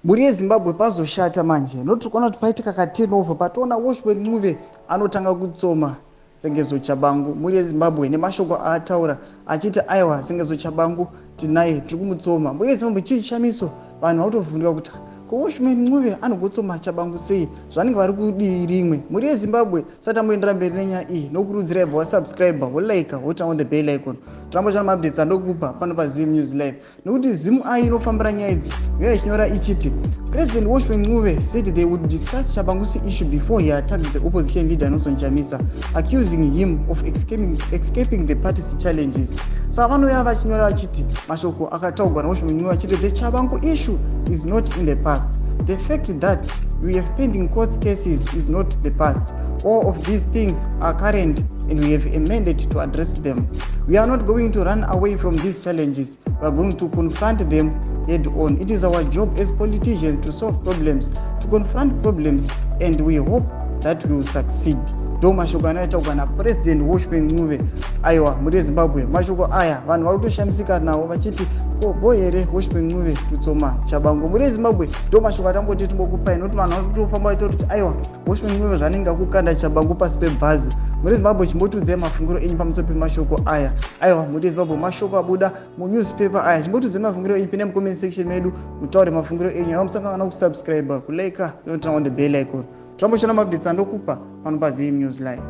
Muri yeZimbabwe pazoshata manje. Notikona kuti paitika ka-turnover patona Welshman Ncube anotanga kutsoma sengezo Tshabangu. Muri yeZimbabwe nemashoko ataura achiti aiwa sengezo Tshabangu tinaye tikumutsoma. Muri yeZimbabwe CHAMISA vanhu vautovhunduka kuti ko Welshman Ncube anogotsoma Tshabangu sei zvanenge vari kudii rimwe. Muri yeZimbabwe sati amboendera mberi nenyaya iyi nokurudzira ibva wasubscribe wolike woturn on the bell icon. Torambochana maupdates andokupa pano paZim News Live nokuti Zim ai inofambira nyaya idzi uye ichinyora ichiti President Welshman Ncube said they would discuss Tshabangu's issue before he attacked the opposition leader CHAMISA, accusing him of escaping the party's challenges. Savanoya vachinyora vachiti mashoko akataurwa naWelshman Ncube achiti the Tshabangu issue is not in the past. The fact that we have pending court cases is not the past. All of these things are current and we have amended to address them. We are not going to run away from these challenges. We are going to confront them head on. It is our job as politicians to solve problems, to confront problems, and we hope that we will succeed. Do mashoko anoitaurwa naPresident Welshman Ncube aiwa muri yeZimbabwe. Mashoko aya vanhu vari kutoshamisika nawo vachiti ko boy here Welshman Ncube kutsoma Tshabangu. Muri yeZimbabwe do mashoko atamboti timbokupai nokuti vanhu vari kutofamba vachitori kuti aiwa Welshman Ncube zvanenge akukanda Tshabangu pasi pebhazi. Muri yeZimbabwe chimbotiudzai mafungiro enyu pamusoro pemashoko aya. Aiwa muri yeZimbabwe mashoko abuda munewspaper aya chimbotiudzai mafungiro enyu pine mucomment section medu mutaure mafungiro enyu. Aiwa musangana kusubscribe kulike noturn on the bell icon. Torambochana maupdates andokupa pano paZim News Live.